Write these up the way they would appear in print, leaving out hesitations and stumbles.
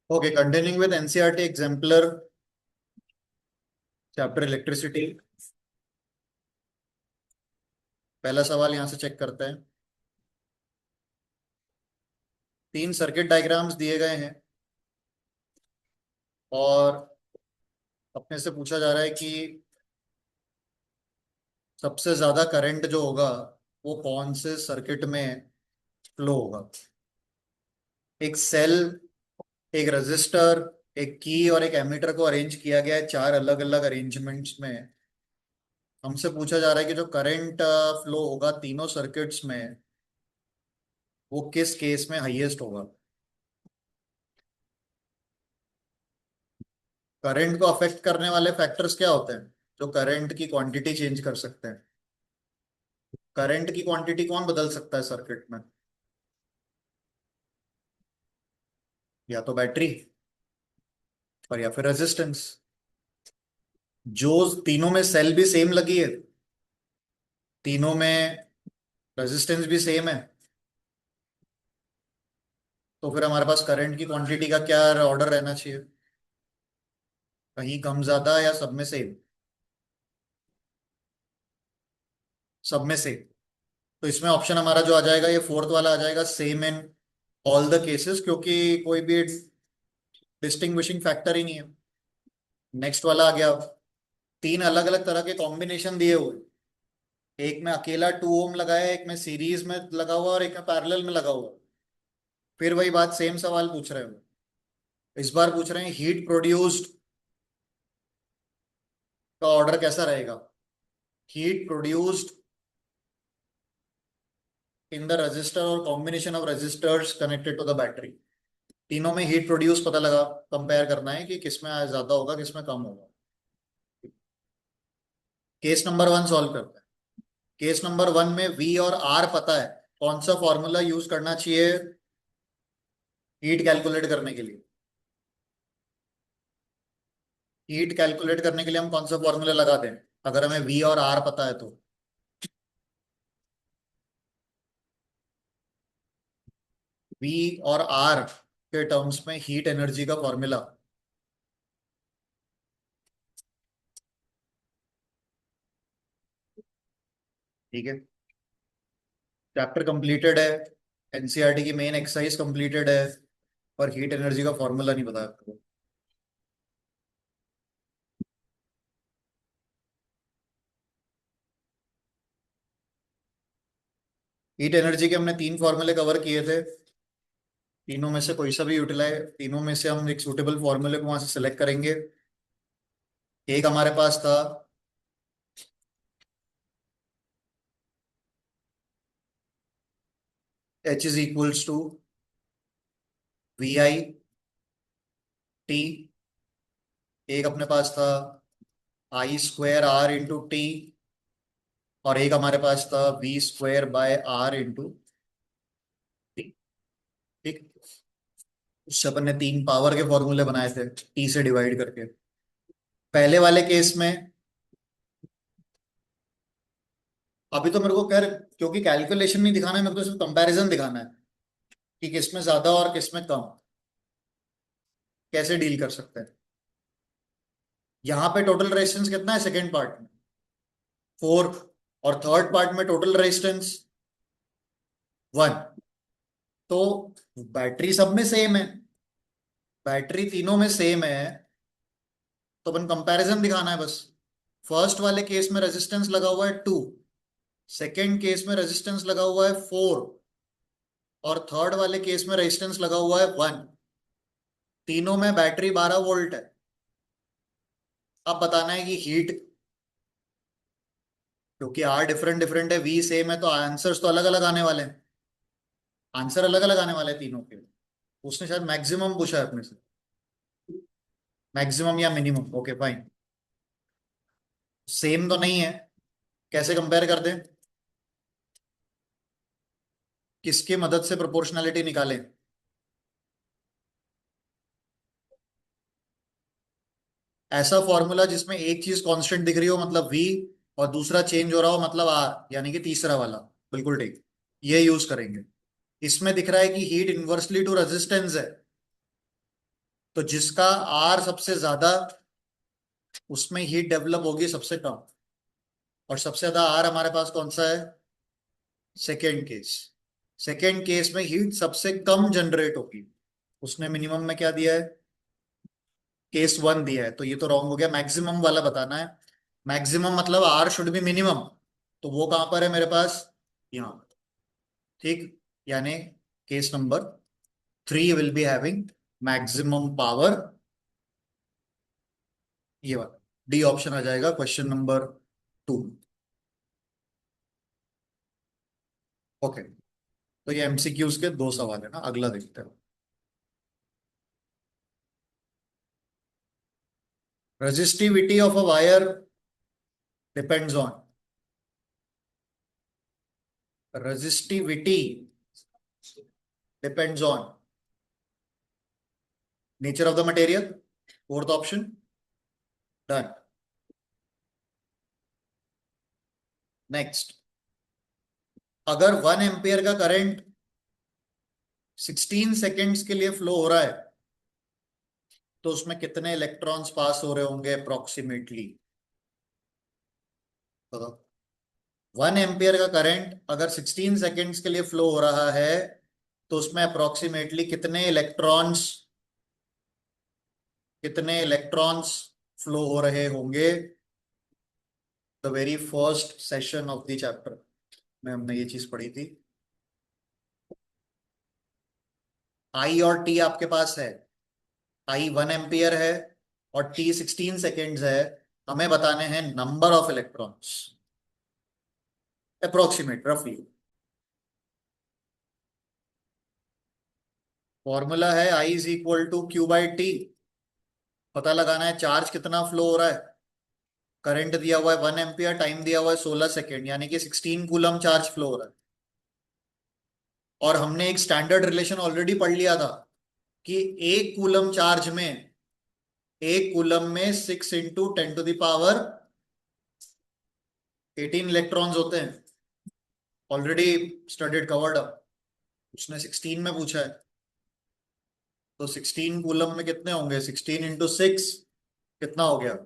Okay, continuing with NCERT exemplar chapter electricity. पहला सवाल यहां से चेक करते हैं। तीन सर्किट डायग्राम्स दिए गए हैं और अपने से पूछा जा रहा है कि सबसे ज्यादा करंट जो होगा वो कौन से सर्किट में फ्लो होगा। एक सेल, एक रजिस्टर, एक की और एक एमीटर को अरेंज किया गया है चार अलग अलग अरेंजमेंट्स में। हमसे पूछा जा रहा है कि जो करंट फ्लो होगा तीनों सर्किट्स में वो किस केस में हाईएस्ट होगा। करंट को अफेक्ट करने वाले फैक्टर्स क्या होते हैं जो करंट की क्वांटिटी चेंज कर सकते हैं। करंट की क्वांटिटी कौन बदल सकता है सर्किट में? या तो बैटरी और या फिर रेजिस्टेंस। जो तीनों में सेल भी सेम लगी है, तीनों में रेजिस्टेंस भी सेम है, तो फिर हमारे पास करंट की क्वांटिटी का क्या ऑर्डर रहना चाहिए? कहीं कम ज्यादा या सब में सेम? सब में सेम। तो इसमें ऑप्शन हमारा जो आ जाएगा ये फोर्थ वाला आ जाएगा, same in all the cases, क्योंकि कोई भी डिस्टिंग्विशिंग फैक्टर ही नहीं है। नेक्स्ट वाला आ गया, तीन अलग अलग तरह के कॉम्बिनेशन दिए हुए, एक में अकेला 2 ओम लगाया है, एक में सीरीज में लगा हुआ और एक में पैरेलल में लगा हुआ। फिर वही बात, सेम सवाल पूछ रहे हो। इस बार पूछ रहे हैं हीट प्रोड्यूस्ड का ऑर्डर कैसा रहेगा। Heat produced in the resistor और combination of resistors connected to the battery. तीनों में हीट प्रोड्यूस पता लगा, कंपेयर करना है कि किसमें ज्यादा होगा किसमें कम होगा। केस नंबर 1 सॉल्व करते हैं। केस नंबर 1 में वी और आर पता है, कौन सा फॉर्मूला यूज करना चाहिए हीट कैलकुलेट करने के लिए। हीट कैलकुलेट करने के लिए हम कौन सा फॉर्मूला लगा दें अगर हमें वी और आर पता है तो? वी और आर के टर्म्स में हीट एनर्जी का फॉर्मूला। ठीक है, चैप्टर कंप्लीटेड है, एनसीईआरटी की मेन एक्सरसाइज कंप्लीटेड है, और हीट एनर्जी का फॉर्मूला नहीं पता आपको। हीट एनर्जी के हमने तीन फॉर्मूले कवर किए थे, तीनों में से कोई सा भी यूटिलाइज, तीनों में से हम एक सूटेबल फॉर्मूले को वहां से सिलेक्ट करेंगे। एक हमारे पास था H is equals to V I T. एक अपने पास था I square R into T, और एक हमारे पास था V square by R into T. ठीक, उससे अपन ने तीन पावर के फॉर्मूले बनाए थे टी से डिवाइड करके। पहले वाले केस में अभी तो मेरे को खैर, क्योंकि कैलकुलेशन नहीं दिखाना है मेरे को, सिर्फ कंपैरिजन दिखाना है कि किसमें ज्यादा और किसमें कम, कैसे डील कर सकते हैं। यहाँ पे टोटल रेजिस्टेंस कितना है सेकेंड पार्ट में? 4। और थर्ड पार्ट में टोटल रेजिस्टेंस 1। तो बैटरी सब में सेम है, बैटरी तीनों में सेम है, तो अपन कंपैरिजन दिखाना है बस। फर्स्ट वाले केस में रेजिस्टेंस लगा हुआ है 2, सेकेंड केस में रेजिस्टेंस लगा हुआ है 4, और थर्ड वाले केस में रेजिस्टेंस लगा हुआ है 1। तीनों में बैटरी 12 वोल्ट है। अब बताना है कि हीट, क्योंकि आर डिफरेंट डिफरेंट है वी सेम है, तो आंसर्स तो अलग अलग आने वाले हैं। आंसर अलग अलग आने वाले हैं तीनों के। उसने शायद मैक्सिमम पूछा है अपने से, मैक्सिमम या मिनिमम। ओके फाइन, सेम तो नहीं है, कैसे कंपेयर कर दें, किसकी मदद से प्रोपोर्शनैलिटी निकालें? ऐसा फॉर्मूला जिसमें एक चीज कांस्टेंट दिख रही हो मतलब वी, और दूसरा चेंज हो रहा हो मतलब आर, यानी कि तीसरा वाला। बिल्कुल ठीक, ये यूज करेंगे। इसमें दिख रहा है कि हीट इनवर्सली टू रेजिस्टेंस है, तो जिसका आर सबसे ज्यादा, उसमें हीट डेवलप होगी सबसे कम। और सबसे ज्यादा आर हमारे पास कौन सा है? Second case. सेकेंड केस में हीट सबसे कम जनरेट होगी। उसने मिनिमम में क्या दिया है? केस वन दिया है, तो ये तो रॉन्ग हो गया। मैक्सिमम वाला बताना है। मैक्सिमम मतलब आर शुड बी मिनिमम। तो वो कहां पर है मेरे पास? यहाँ पर। ठीक। यानी case number 3 will be having maximum power. ये वाला डी ऑप्शन आ जाएगा क्वेश्चन नंबर 2। ओके। तो ये एमसीक्यूज के दो सवाल है ना, अगला देखते हैं। Resistivity of a wire depends on. Resistivity depends on nature of the material. Fourth option. Done. Next. अगर 1 एम्पियर का करंट 16 सेकेंड्स के लिए फ्लो हो रहा है, तो उसमें कितने इलेक्ट्रॉन्स पास हो रहे होंगे अप्रोक्सीमेटली? बताओ। 1 एम्पियर का करंट अगर 16 सेकेंड्स के लिए फ्लो हो रहा है, तो उसमें अप्रोक्सीमेटली कितने इलेक्ट्रॉन्स फ्लो हो रहे होंगे? The very first session of the chapter में हमने ये चीज पढ़ी थी। आई और टी आपके पास है। आई 1 एम्पियर है और टी 16 सेकेंड्स है। हमें बताने हैं नंबर ऑफ इलेक्ट्रॉन्स, अप्रोक्सीमेट रफली। फॉर्मूला है I is equal to Q by T. पता लगाना है चार्ज कितना फ्लो हो रहा है। करंट दिया हुआ है 1 एम्पियर, टाइम दिया हुआ है 16 सेकेंड, यानी कि 16 कूलम चार्ज फ्लो हो रहा है। और हमने एक स्टैंडर्ड रिलेशन ऑलरेडी पढ़ लिया था कि एक कूलम चार्ज में, एक कूलम में 6 × 10⁻18 इलेक्ट्रॉन्स होते हैं। Already studied covered up. उसने 16 में पूछा है, तो 16 कूलम में कितने होंगे? 16 × 6 कितना हो गया?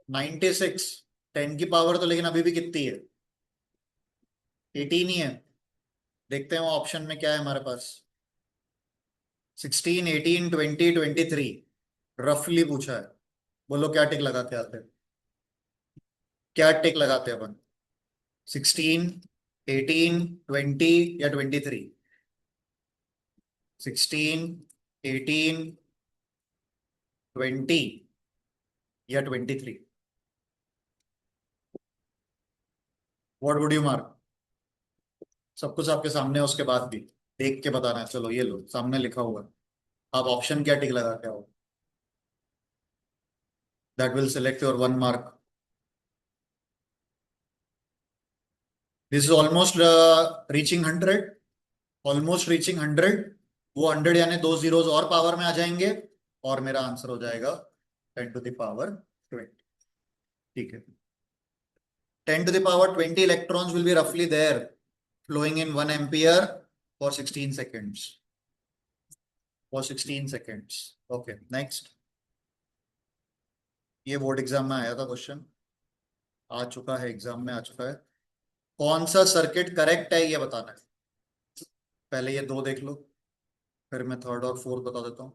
96। 10 की पावर तो लेकिन अभी भी कितनी है? 18 ही है। देखते हैं वो ऑप्शन में क्या है हमारे पास। 16, 18, 20, 23 रफली पूछा है। बोलो क्या टिक लगाते आते हैं? क्या टिक लगाते हैं अपन? 16, 18, 20 या 23? 16, 18, 20 या 23? What would you mark? सब कुछ आपके सामने है, उसके बाद भी देख के बताना है। चलो ये लो, सामने लिखा हुआ है। आप ऑप्शन क्या टिक लगा के आओ। That will select your 1 mark. This is almost reaching 100। Almost reaching 100। वो 100 यानी दो जीरोस और पावर में आ जाएंगे, और मेरा आंसर हो जाएगा 10⁻20। ठीक है। 10⁻20 electrons will be roughly there flowing in 1 ampere for 16 seconds. For 16 seconds. Okay, next. ये बोर्ड एग्जाम में आया था क्वेश्चन, आ चुका है, एग्जाम में आ चुका है। कौन सा सर्किट करेक्ट है ये बताना है। पहले ये दो देख लो, फिर मैं थर्ड और फोर्थ बता देता हूँ।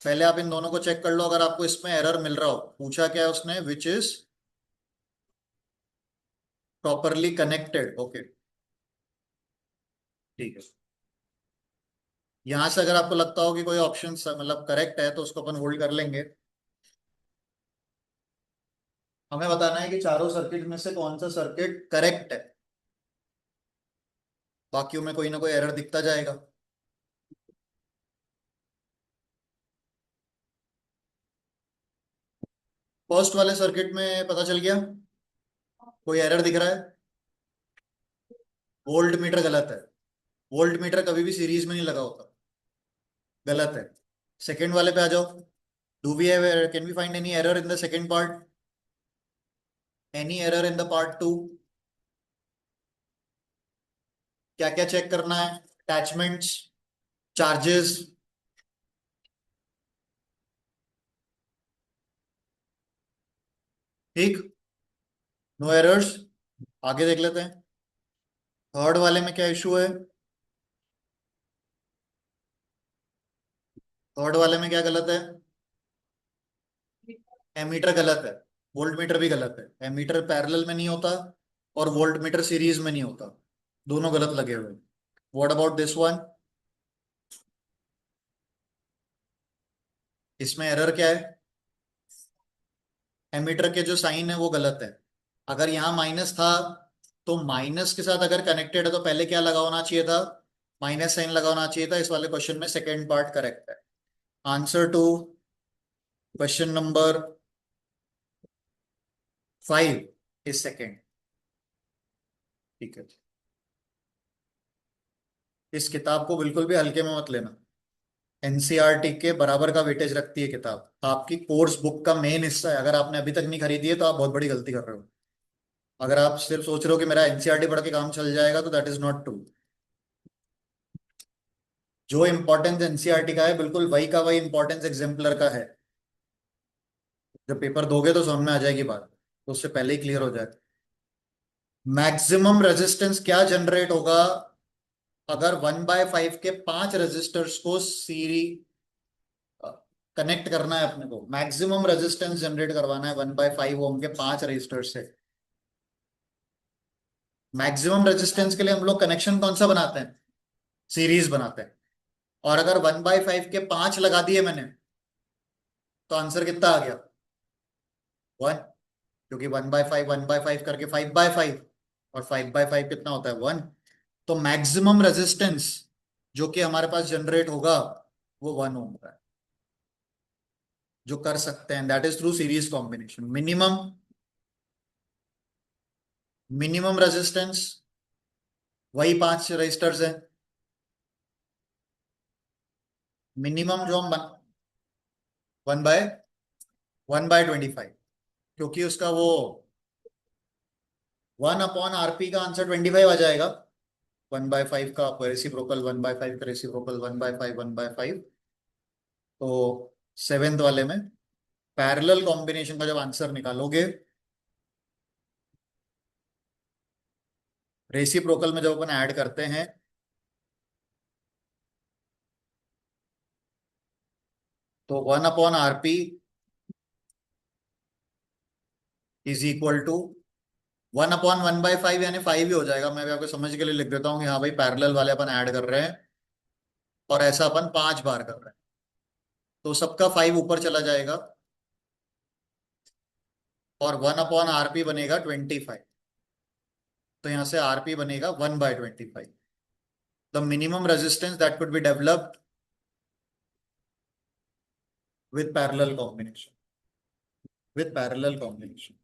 पहले आप इन दोनों को चेक कर लो, अगर आपको इसमें एरर मिल रहा हो। पूछा क्या है उसने? Which is properly connected. Okay, ठीक है। यहां से अगर आपको लगता हो कि कोई ऑप्शन मतलब करेक्ट है, तो उसको अपन होल्ड कर लेंगे। हमें बताना है कि चारों सर्किट में से कौन सा सर्किट करेक्ट है। बाकियों में कोई ना कोई एरर दिखता जाएगा। फर्स्ट वाले सर्किट में पता चल गया, कोई एरर दिख रहा है। वोल्ट मीटर गलत है। वोल्ट मीटर कभी भी सीरीज में नहीं लगा होता, गलत है। सेकंड वाले पे आ जाओ। Do we have, can we find any error in the second part? Any error in the part 2? क्या क्या चेक करना है? अटैचमेंट्स, चार्जेस, ठीक, नो एरर्स। आगे देख लेते हैं थर्ड वाले में क्या इशू है। थर्ड वाले में क्या गलत है? एमीटर गलत है, वोल्ट मीटर भी गलत है। एमीटर पैरेलल में नहीं होता और वोल्ट मीटर सीरीज में नहीं होता, दोनों गलत लगे हुए। What about this one? इसमें एरर क्या है? एमीटर के जो साइन है वो गलत है। अगर यहाँ माइनस था तो माइनस के साथ अगर कनेक्टेड है तो पहले क्या लगा होना चाहिए था? माइनस साइन लगा होना चाहिए था। इस वाले क्वेश्चन में सेकेंड पार्ट करेक्ट है। Answer to question number 5 is second. ठीक है, इस किताब को बिल्कुल भी हल्के में मत लेना। एनसीईआरटी के बराबर का वेटेज रखती है किताब, आपकी कोर्स बुक का मेन हिस्सा है। अगर आपने अभी तक नहीं खरीदी है तो आप बहुत बड़ी गलती कर रहे हो। अगर आप सिर्फ सोच रहे हो कि मेरा एनसीईआरटी पढ़ के काम चल जाएगा तो दैट इज नॉट ट्रू। जो इंपॉर्टेंस एनसीईआरटी का है बिल्कुल वही का वही इंपॉर्टेंस एग्जाम्पलर का है। जब पेपर दोगे तो समझ में आ जाएगी बात, तो उससे पहले ही क्लियर हो जाए। मैक्सिमम रेजिस्टेंस क्या जनरेट होगा अगर 1/5 के 5 रेजिस्टर्स को सीरी कनेक्ट करना है अपने को। मैक्सिमम रेजिस्टेंस जनरेट करवाना है 1/5 ओम के 5 रेजिस्टर से। मैक्सिमम रेजिस्टेंस के लिए हम लोग कनेक्शन कौन सा बनाते हैं? सीरीज बनाते हैं। और अगर 1/5 के 5 लगा दिए मैंने तो आंसर कितना आ गया? 1। क्योंकि 1/5 1/5 करके 5/5, और 5/5 कितना होता है? 1। तो मैक्सिमम रेजिस्टेंस जो कि हमारे पास जनरेट होगा वो 1 ओम का है, जो कर सकते हैं that is through series combination. Minimum resistance वही 5 रजिस्टर्स है। मिनिमम जो हम 1/25, क्योंकि उसका वो 1/RP का आंसर 25 आ जाएगा। 1/5 का रेसिप्रोकल 1/5 का रेसिप्रोकल 1/5 1/5। तो सेवेंथ वाले में पैरेलल कॉम्बिनेशन का जब आंसर निकालोगे, रेसिप्रोकल में जब अपन ऐड करते हैं तो 1/RP इज इक्वल टू 1/1/5, यानी 5 ही हो जाएगा। मैं भी आपको समझ के लिए लिख देता हूँ कि हाँ भाई पैरेलल वाले अपन ऐड कर रहे हैं और ऐसा अपन 5 बार कर रहे हैं, तो सबका 5 ऊपर चला जाएगा और 1/RP बनेगा 25। तो यहां से आरपी बनेगा 1/25। The minimum resistance that could be developed with parallel combination, with parallel combination.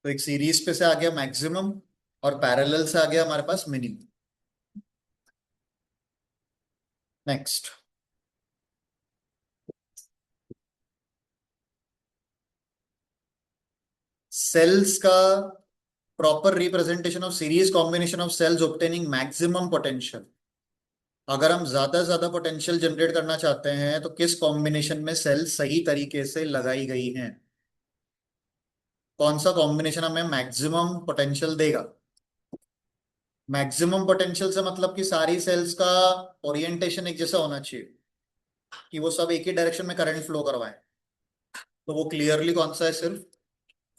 तो एक सीरीज पे से आ गया मैक्सिमम और पैरेलल से आ गया हमारे पास मिनिमम। नेक्स्ट, सेल्स का proper representation of series combination of cells obtaining maximum potential. अगर हम ज्यादा से ज्यादा पोटेंशियल जनरेट करना चाहते हैं तो किस कॉम्बिनेशन में सेल सही तरीके से लगाई गई हैं? कौन सा कॉम्बिनेशन हमें मैक्सिमम पोटेंशियल देगा? मैक्सिमम पोटेंशियल से मतलब कि सारी सेल्स का ओरिएंटेशन एक जैसा होना चाहिए, कि वो सब एक ही डायरेक्शन में करंट फ्लो करवाएं। तो वो क्लियरली कौन सा है? सिर्फ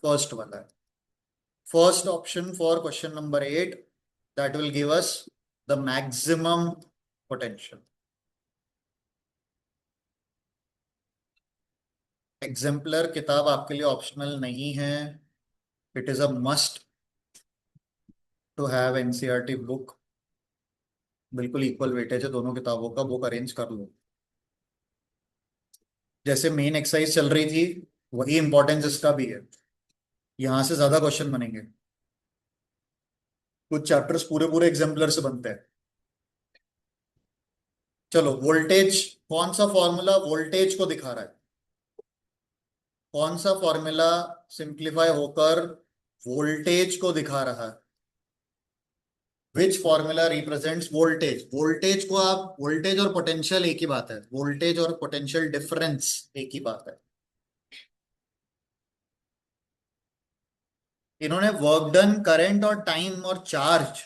फर्स्ट वाला है। First option for question number 8, that will give us the maximum potential. Exemplar किताब आपके लिए ऑप्शनल नहीं है, it is a must to have NCERT book. बिल्कुल इक्वल वेटेज है दोनों किताबों का, बुक अरेंज कर लो। जैसे मेन एक्सरसाइज चल रही थी वही इंपॉर्टेंस इसका भी है, यहां से ज्यादा क्वेश्चन बनेंगे। कुछ चैप्टर्स पूरे पूरे एग्जाम्पलर से बनते हैं। चलो वोल्टेज, कौन सा फॉर्मूला वोल्टेज को दिखा रहा है? कौन सा फॉर्मूला सिंप्लीफाई होकर वोल्टेज को दिखा रहा है? Which formula represents voltage. Voltage को आप, वोल्टेज और पोटेंशियल एक ही बात है, वोल्टेज और पोटेंशियल डिफरेंस एक ही बात है। इन्होंने वर्क डन, करंट और टाइम और चार्ज,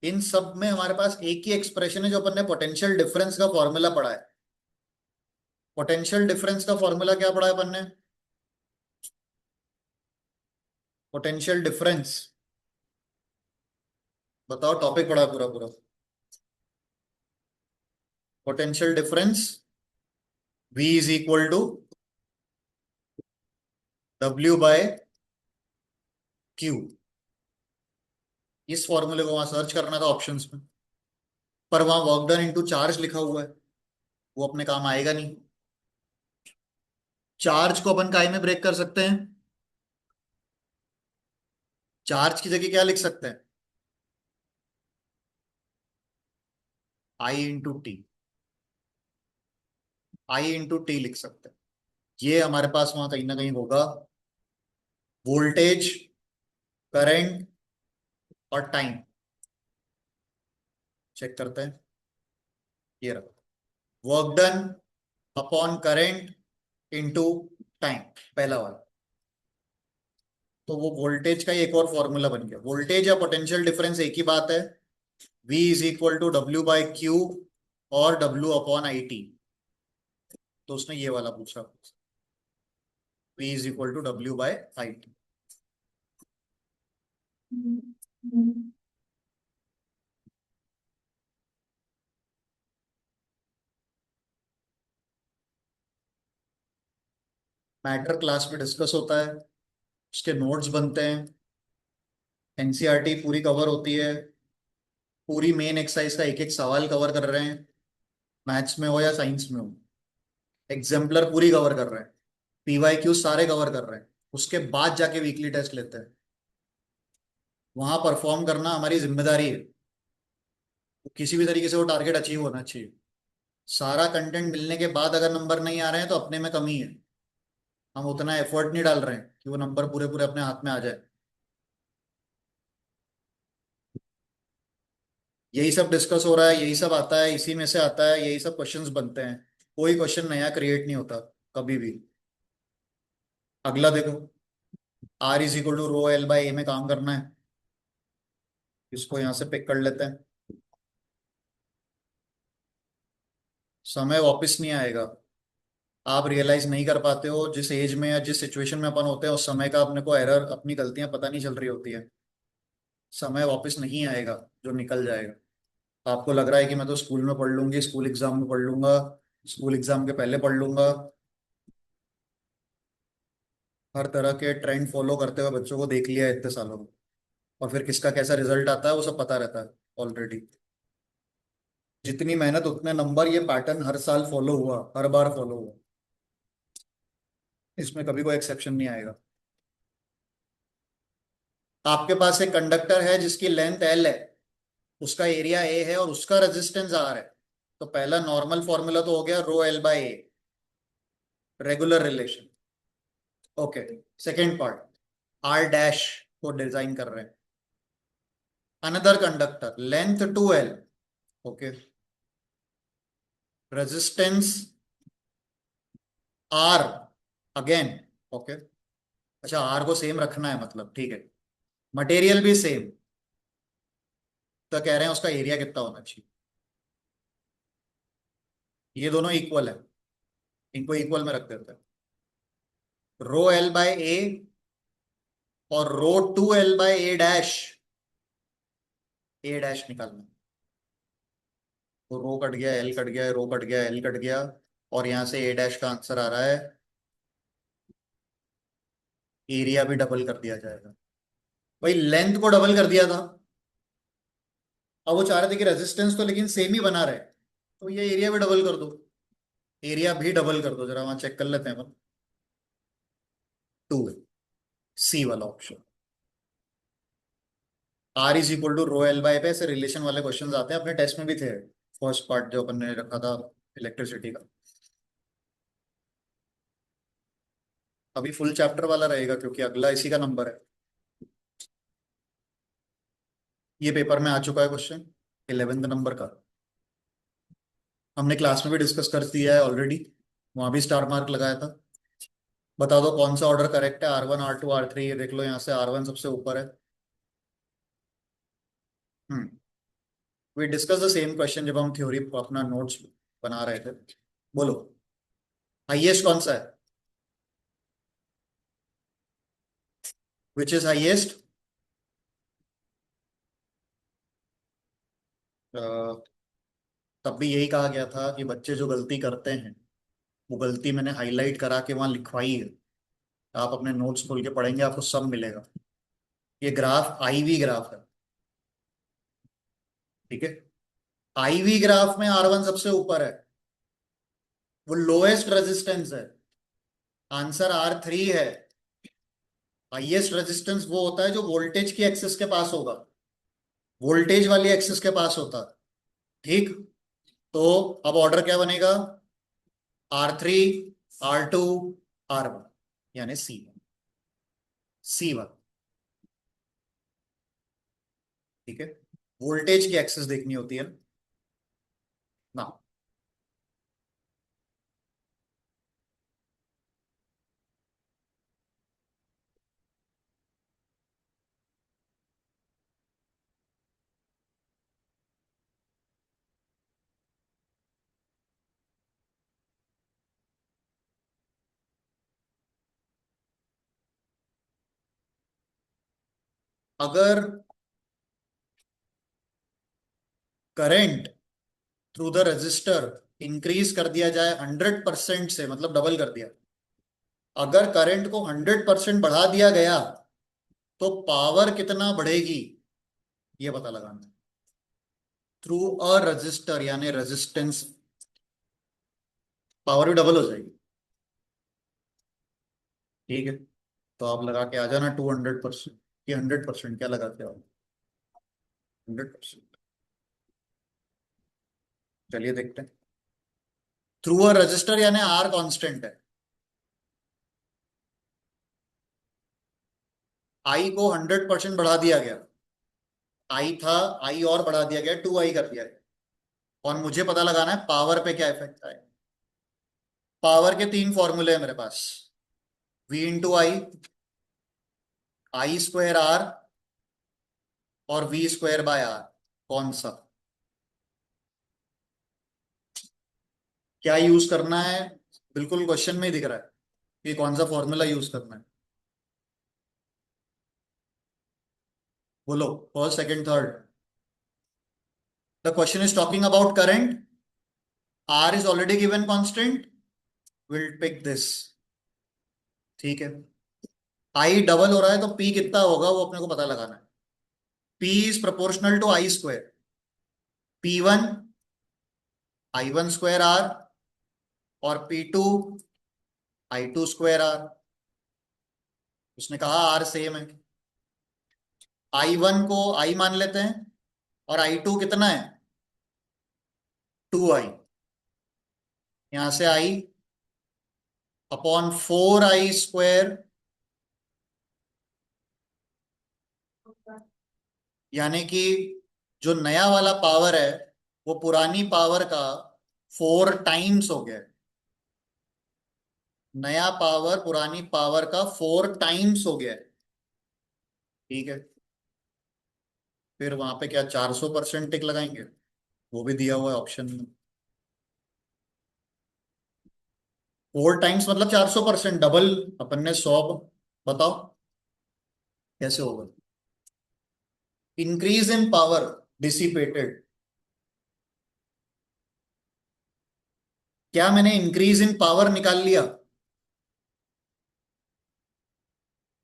इन सब में हमारे पास एक ही एक्सप्रेशन है जो अपन ने पोटेंशियल डिफरेंस का फॉर्मूला पढ़ा है। पोटेंशियल डिफरेंस का फॉर्मूला क्या पढ़ा है अपन ने? पोटेंशियल डिफरेंस, बताओ, टॉपिक पढ़ा है पूरा पूरा। Potential difference V is equal to W by Q। इस फॉर्मूले को वहां सर्च करना था ऑप्शंस में, पर वहां वर्क डन इनटू चार्ज लिखा हुआ है, वो अपने काम आएगा नहीं। चार्ज को अपन काय में ब्रेक कर सकते हैं? चार्ज की जगह क्या लिख सकते हैं? I into T, I into T लिख सकते हैं। ये हमारे पास वहां कहीं ना कहीं होगा, वोल्टेज, करंट और टाइम। चेक करते हैं, ये रहा, work done upon current into time, पहला वाला। तो वो वोल्टेज का ही एक और फॉर्मूला बन गया। वोल्टेज या पोटेंशियल डिफरेंस एक ही बात है, V is equal to W by Q और W अपॉन IT। तो उसने ये वाला पूछा, V is equal to W by IT। Matter class में डिस्कस होता है, उसके नोट्स बनते हैं, एनसीईआरटी पूरी कवर होती है, पूरी मेन एक्सरसाइज का एक एक सवाल कवर कर रहे हैं, मैथ्स में हो या साइंस में हो। एग्जाम्पलर पूरी कवर कर रहे हैं, PYQ सारे कवर कर रहे हैं, उसके बाद जाके वीकली टेस्ट लेते हैं। वहां परफॉर्म करना हमारी जिम्मेदारी है, तो किसी भी तरीके से वो टारगेट अचीव होना चाहिए। सारा कंटेंट मिलने के बाद अगर नंबर नहीं आ रहे हैं तो अपने में कमी है, हम उतना एफर्ट नहीं डाल रहे हैं कि वो नंबर पूरे पूरे अपने हाथ में आ जाए। यही सब डिस्कस हो रहा है, यही सब आता है, इसी में से आता है, यही सब क्वेश्चंस बनते हैं। कोई क्वेश्चन नया क्रिएट नहीं होता कभी भी। अगला देखो, R is equal to ρ L by A में काम करना है, इसको यहां से पिक कर लेते हैं। समय वापस नहीं आएगा, आप रियलाइज नहीं कर पाते हो, जिस एज में या जिस सिचुएशन में अपन होते हैं उस समय का अपने को एरर, अपनी गलतियां पता नहीं चल रही होती है। समय वापस नहीं आएगा जो निकल जाएगा। आपको लग रहा है कि मैं तो स्कूल में पढ़ लूंगी, स्कूल एग्जाम में पढ़ लूंगा, स्कूल एग्जाम के पहले पढ़ लूंगा। हर तरह के ट्रेंड फॉलो करते हुए बच्चों को देख लिया है इतने सालों में, और फिर किसका कैसा रिजल्ट आता है वो सब पता रहता है ऑलरेडी। जितनी मेहनत उतने नंबर, ये पैटर्न हर साल फॉलो हुआ, हर बार फॉलो हुआ, इसमें कभी कोई एक्सेप्शन नहीं आएगा। आपके पास एक कंडक्टर है जिसकी लेंथ L है, उसका एरिया A है और उसका रेजिस्टेंस R है। तो पहला नॉर्मल फॉर्मूला तो हो गया ρL/A, regular relation. Okay, second part, R dash को डिजाइन कर रहे हैं। Another conductor, length 2L, okay, resistance R again, okay. अच्छा, R को सेम रखना है, मतलब ठीक है, मटेरियल भी सेम। तो कह रहे हैं उसका एरिया कितना होना चाहिए? ये दोनों इक्वल है, इनको इक्वल में रख देते हैं। ρL/A और ρ2L/A डैश, A डैश निकालना। तो रो कट गया, L कट गया, रो कट गया, L कट गया, और यहां से A डैश का आंसर आ रहा है, एरिया भी डबल कर दिया जाएगा। भाई लेंथ को डबल कर दिया था, अब वो चाह रहे थे कि रेजिस्टेंस तो लेकिन सेम ही बना रहे, तो ये एरिया भी डबल कर दो। एरिया भी डबल कर दो, जरा वहां चेक कर लेते हैं अपन। 2, C वाला option. R is equal to ρL/A पे ऐसे रिलेशन वाले क्वेश्चंस आते हैं, अपने टेस्ट में भी थे, फर्स्ट पार्ट जो अपन ने रखा था इलेक्ट्रिसिटी का। अभी फुल चैप्टर वाला रहेगा क्योंकि अगला इसी का नंबर है। ये पेपर में आ चुका है क्वेश्चन, 11th नंबर का। हमने क्लास में भी डिस्कस कर दिया है ऑलरेडी, वहां भी स्टार मार्क लगाया था। बता दो कौन सा ऑर्डर करेक्ट है, R1 R2 R3। ये देख लो, यहाँ से R1 सबसे ऊपर है। Hmm. We discuss the same question जब हम थ्योरी अपना नोट्स बना रहे थे। बोलो, हाईएस्ट कौन सा है? Which is highest? तब भी यही कहा गया था कि बच्चे जो गलती करते हैं वो गलती मैंने हाईलाइट करा के वहां लिखवाई है। आप अपने नोट्स खोल के पढ़ेंगे, आपको सब मिलेगा। ये ग्राफ आईवी ग्राफ है, ठीक है। आईवी ग्राफ में R1 सबसे ऊपर है, वो लोएस्ट रेजिस्टेंस है। आंसर R3 है। हाईएस्ट रेजिस्टेंस वो होता है जो वोल्टेज की एक्सिस के पास होगा, वोल्टेज वाली एक्सिस के पास होता है, ठीक। तो अब ऑर्डर क्या बनेगा? R3, R2, R1, यानी C1। ठीक है, वोल्टेज की एक्सिस देखनी होती है ना। अगर current through the register increase कर दिया जाए 100% से, मतलब डबल कर दिया, अगर करंट को 100% बढ़ा दिया गया तो पावर कितना बढ़ेगी ये पता लगाना है। थ्रू अ रजिस्टर यानी रेजिस्टेंस, पावर भी डबल हो जाएगी, ठीक है। तो आप लगा के आ जाना 200%, ये 100% क्या लगाते हो? 100%। चलिए देखते हैं। थ्रू अ रजिस्टर यानी आर कांस्टेंट है, आई को 100% बढ़ा दिया गया। आई था, आई और बढ़ा दिया गया, 2I कर दिया गया। और मुझे पता लगाना है पावर पे क्या इफेक्ट आए। पावर के तीन फॉर्मूले हैं मेरे पास, V × I, I² R और V²/R। कौन सा, क्या यूज करना है? बिल्कुल क्वेश्चन में ही दिख रहा है कि कौन सा फॉर्मूला यूज करना है। बोलो, first second third. The question is talking about current, R is already given constant, will pick this, ठीक है। I डबल हो रहा है तो P कितना होगा वो अपने को पता लगाना है। P is proportional to I²। P1 I1²R और P2 I2²R। उसने कहा R सेम है। I1 को I मान लेते हैं, और I2 कितना है? 2I। यहां से I/4I², यानी कि जो नया वाला पावर है वो पुरानी पावर का 4 टाइम्स हो गया है। नया पावर पुरानी पावर का 4 टाइम्स हो गया है, ठीक है। फिर वहां पे क्या 400% टिक लगाएंगे? वो भी दिया हुआ है ऑप्शन में। 4 टाइम्स मतलब 400%, डबल। अपन ने 100। बताओ कैसे होगा? Increase in power dissipated. क्या मैंने इंक्रीज इन पावर निकाल लिया?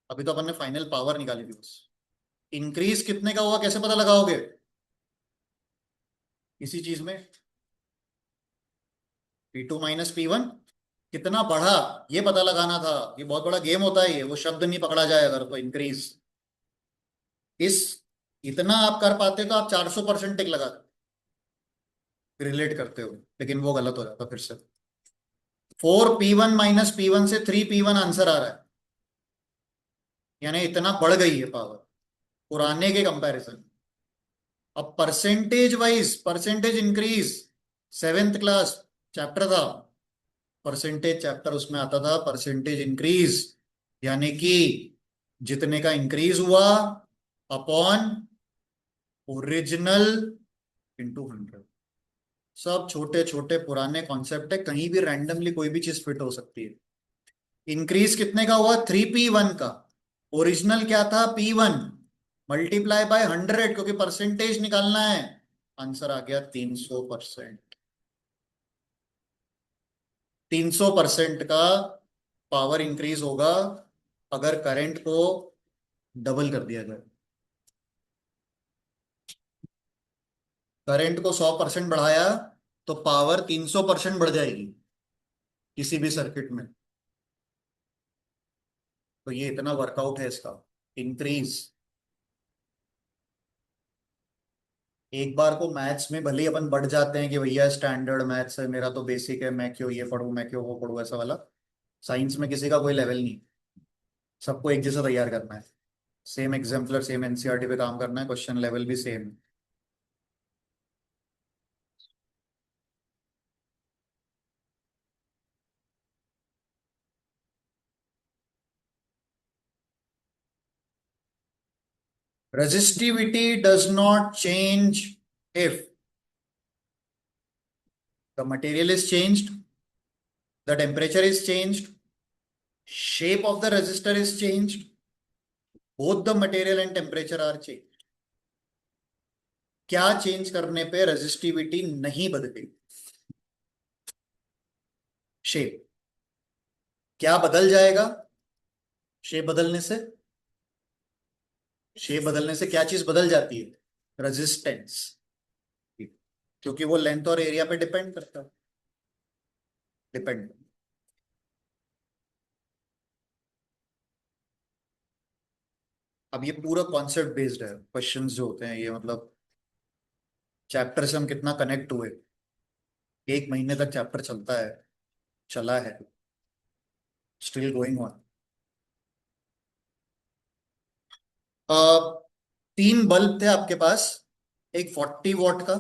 अभी तो अपन ने फाइनल पावर निकाली थी बस। इंक्रीज कितने का हुआ कैसे पता लगाओगे इसी चीज में? P2 - P1 कितना बढ़ा, ये पता लगाना था। ये बहुत बड़ा गेम होता है, ये वो शब्द नहीं पकड़ा जाए अगर तो इंक्रीज। इस इतना आप कर पाते तो आप 400% टिक लगा रिलेट करते हो, लेकिन वो गलत हो जाता फिर से। 4P1 - P1 से 3P1 आंसर आ रहा है, यानी इतना बढ़ गई है पावर पुराने के कंपैरिजन। अब percentage increase, 7th class chapter था, परसेंटेज चैप्टर, उसमें आता था परसेंटेज इंक्रीज, यानी कि जितने का इंक्रीज हुआ अपॉन ओरिजिनल इंटू 100। सब छोटे छोटे पुराने कॉन्सेप्ट है, कहीं भी रैंडमली कोई भी चीज फिट हो सकती है। इंक्रीज कितने का हुआ? 3p1 का। ओरिजिनल क्या था? p1 मल्टीप्लाई बाय 100, क्योंकि परसेंटेज निकालना है। आंसर आ गया 300%। 300% का पावर इंक्रीज होगा अगर करंट को डबल कर दिया जाए। करंट को 100% बढ़ाया तो पावर 300% बढ़ जाएगी किसी भी सर्किट में। तो ये इतना वर्कआउट है इसका, इंक्रीज। एक बार को मैथ्स में भले ही अपन बढ़ जाते हैं कि भैया स्टैंडर्ड मैथ्स है, मेरा तो बेसिक है, मैं क्यों ये पढ़ूं, मैं क्यों वो पढ़ूं, ऐसा वाला। साइंस में किसी का कोई लेवल नहीं, सबको एक जैसा तैयार करना है, सेम एग्जाम्पलर सेम एनसीईआरटी पे काम करना है, क्वेश्चन लेवल भी सेम है। Resistivity does not change if the material is changed, the temperature is changed, shape of the resistor is changed, both the material and temperature are changed। क्या change करने पे resistivity नहीं बदलेगी? Shape. क्या बदल जाएगा शेप बदलने से? शेप बदलने से क्या चीज बदल जाती है? रेजिस्टेंस। क्योंकि वो लेंथ और एरिया पे डिपेंड करता है। डिपेंड। अब ये पूरा कॉन्सेप्ट बेस्ड है, क्वेश्चंस जो होते हैं ये, मतलब चैप्टर से हम कितना कनेक्ट हुए। 1 महीने तक चैप्टर चलता है, चला है, स्टिल गोइंग ऑन। 3 बल्ब थे आपके पास, एक 40 वॉट का,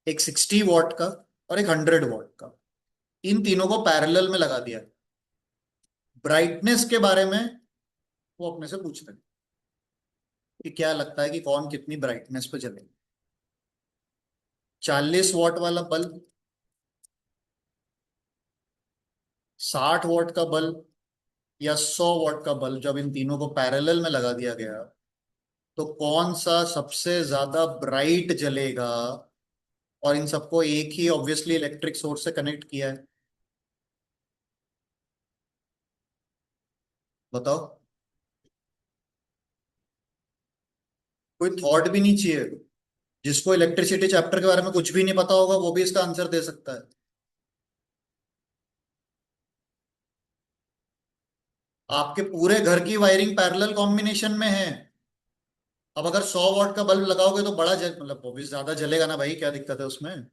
एक 60 वॉट का, और एक 100 वॉट का। इन तीनों को पैरेलल में लगा दिया। ब्राइटनेस के बारे में वो अपने से पूछते हैं कि क्या लगता है कि कौन कितनी ब्राइटनेस पे जलेगा। 40 वॉट वाला बल्ब, 60 वॉट का बल्ब, या 100 वॉट का बल्ब, जब इन तीनों को पैरेलल में लगा दिया गया तो कौन सा सबसे ज्यादा ब्राइट जलेगा? और इन सबको एक ही ऑब्वियसली इलेक्ट्रिक सोर्स से कनेक्ट किया है। बताओ। कोई थॉट भी नहीं चाहिए। जिसको इलेक्ट्रिसिटी चैप्टर के बारे में कुछ भी नहीं पता होगा वो भी इसका आंसर दे सकता है। आपके पूरे घर की वायरिंग पैरेलल कॉम्बिनेशन में है। अब अगर 100 वॉट का बल्ब लगाओगे तो मतलब वो भी ज्यादा जलेगा ना भाई, क्या दिक्कत है उसमें?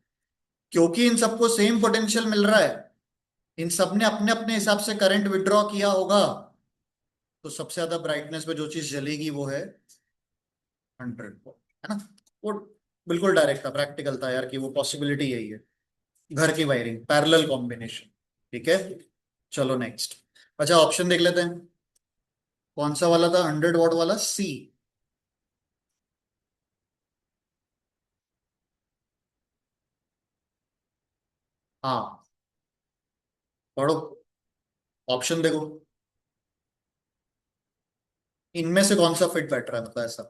क्योंकि इन सबको सेम पोटेंशियल मिल रहा है, इन सब ने अपने अपने हिसाब से करंट विड्रॉ किया होगा, तो सबसे ज्यादा ब्राइटनेस पे जो चीज जलेगी वो है 100 वॉट, है ना? वो बिल्कुल डायरेक्ट था, प्रैक्टिकल था यार, कि वो पॉसिबिलिटी यही है। घर की वायरिंग पैरेलल कॉम्बिनेशन। ठीक है, चलो नेक्स्ट। अच्छा, ऑप्शन देख लेते हैं। कौन सा वाला था? 100 वॉट वाला, सी। हाँ, पढ़ो, ऑप्शन देखो। इनमें से कौन सा फिट बैठ रहा है, मतलब ऐसा?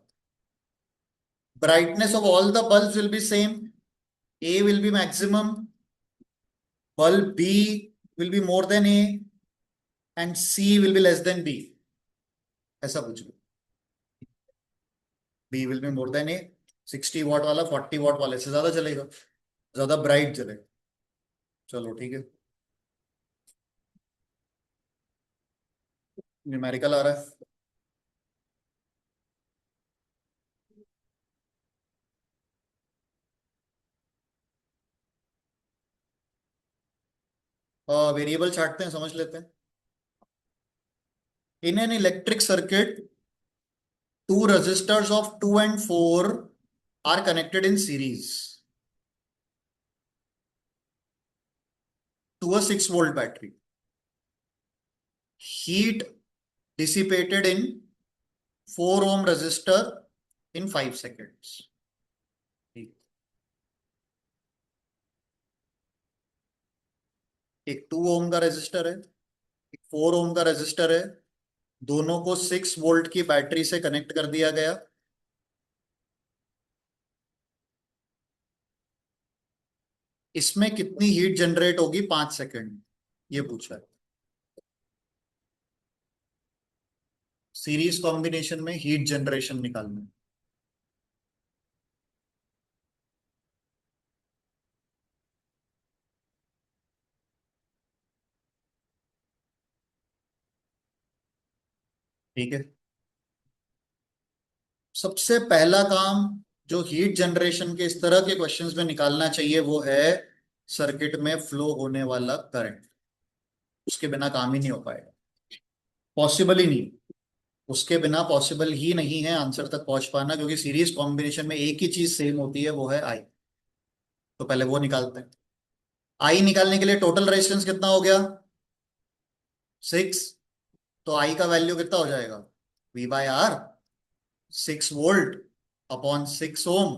Brightness of all the bulb will be same, A will be maximum, bulb B will be more than A, and C will be less than B. ऐसा पूछ लो। B will be more than A, 60 watt वाला 40 what वाले से ज्यादा चलेगा, ज्यादा bright चलेगा। चलो ठीक है, न्यूमेरिकल आ रहा है। वेरिएबल छाटते हैं, समझ लेते हैं। In an electric circuit, two resistors of 2 and 4 are connected in series to a 6-volt battery. Heat dissipated in 4 ohm resistor in 5 seconds. एक 2 ओम का रेजिस्टर है, एक 4 ओम का रेजिस्टर है, दोनों को 6 वोल्ट की बैटरी से कनेक्ट कर दिया गया। इसमें कितनी हीट जनरेट होगी 5 सेकंड, ये पूछा है। सीरीज कॉम्बिनेशन में हीट जनरेशन निकालना है। ठीक है, सबसे पहला काम जो हीट जनरेशन के इस तरह के क्वेश्चंस में निकालना चाहिए वो है सर्किट में फ्लो होने वाला करंट। उसके बिना काम ही नहीं हो पाएगा, पॉसिबल ही नहीं। उसके बिना पॉसिबल ही नहीं है आंसर तक पहुंच पाना, क्योंकि सीरीज कॉम्बिनेशन में एक ही चीज सेम होती है, वो है आई। तो पहले वो निकालते हैं। आई निकालने के लिए टोटल रेजिस्टेंस कितना हो गया? 6। तो आई का वैल्यू कितना हो जाएगा? V/R, 6 वोल्ट अपॉन 6 ओम।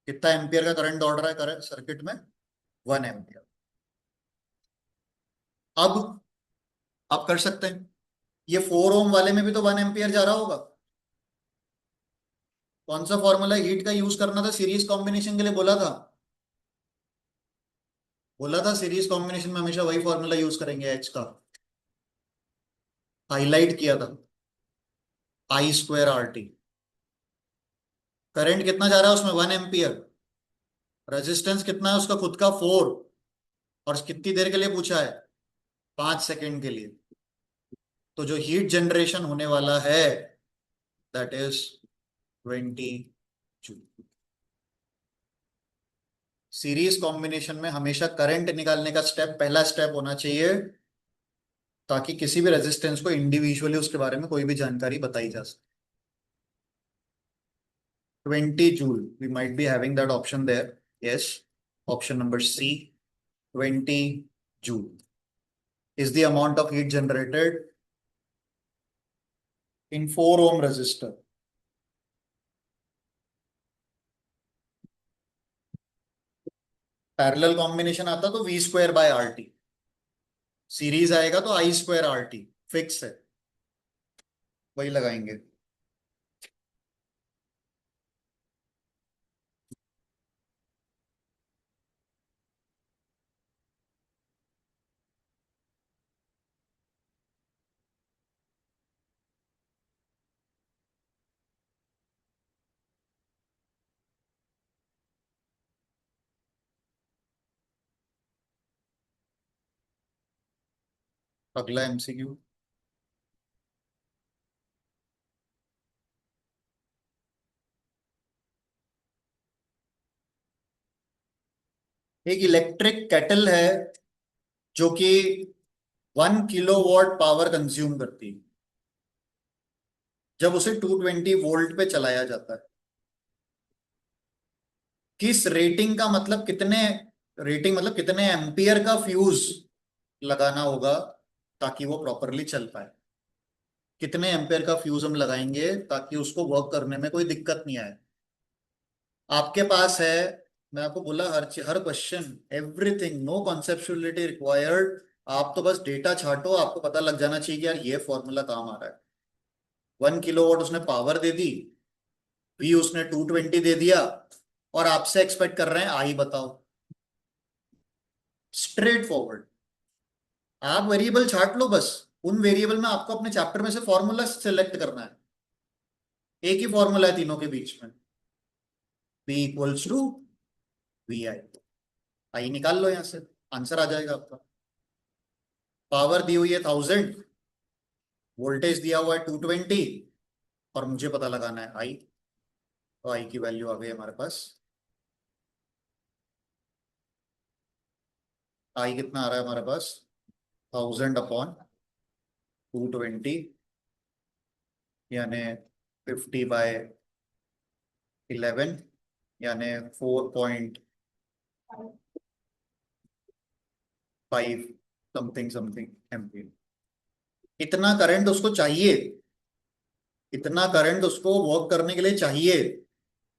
कितना एम्पियर का करंट दौड़ रहा है करंट सर्किट में? 1 एम्पियर। अब आप कर सकते हैं, ये 4 ओम वाले में भी तो 1 एम्पियर जा रहा होगा। कौन सा फॉर्मूला हीट का यूज करना था सीरीज कॉम्बिनेशन के लिए? बोला था सीरीज कॉम्बिनेशन में हमेशा वही फॉर्मूला यूज करेंगे, एच का। हाईलाइट किया था, I²RT। करंट कितना जा रहा है उसमें? 1 एम्पियर। रेजिस्टेंस कितना है उसका खुद का? 4। और कितनी देर के लिए पूछा है? 5 सेकेंड के लिए। तो जो हीट जनरेशन होने वाला है that is 20 joule. Series combination में हमेशा करंट निकालने का स्टेप पहला स्टेप होना चाहिए, ताकि किसी भी रेजिस्टेंस को इंडिविजुअली उसके बारे में कोई भी जानकारी बताई जा सके। 20 joule, we might be having that option there. Yes, option number C, 20 joule is the amount of heat generated in 4 ohm resistor. Parallel combination आता तो V²/RT, सीरीज आएगा तो I²RT, फिक्स है, वही लगाएंगे। अगला MCQ। एक इलेक्ट्रिक केटल है जो कि 1 किलोवाट पावर कंज्यूम करती है। जब उसे 220 वोल्ट पे चलाया जाता है, किस रेटिंग का मतलब कितने, रेटिंग मतलब कितने एम्पियर का फ्यूज लगाना होगा ताकि वो प्रॉपरली चल पाए? कितने एम्पेयर का फ्यूज हम लगाएंगे ताकि उसको वर्क करने में कोई दिक्कत नहीं आए? आपके पास है, मैं आपको बोला, हर क्वेश्चन, एवरीथिंग, नो कॉन्सेप्चुअलिटी रिक्वायर्ड। आप तो बस डेटा छाटो, आपको पता लग जाना चाहिए कि यार ये फॉर्मूला काम आ रहा है। 1 किलोवाट उसने पावर दे दी, वी उसने 220 दे दिया, और आपसे एक्सपेक्ट कर रहे हैं आई बताओ। Straight forward. आप वेरिएबल छाट लो बस, उन वेरिएबल में आपको अपने चैप्टर में से फॉर्मूला सेलेक्ट करना है। एक ही फॉर्मूला है तीनों के बीच में, P = VI। आई निकाल लो यहां से, आंसर आ जाएगा आपका। पावर दी हुई है 1000, वोल्टेज दिया हुआ है 220, और मुझे पता लगाना है आई। तो आई की वैल्यू आ गई हमारे पास। आई कितना आ रहा है हमारे पास? 1000/220, यानी 50/11। यानी 4.5 समथिंग समथिंग एम्पियर। इतना करंट उसको चाहिए, इतना करंट उसको वर्क करने के लिए चाहिए,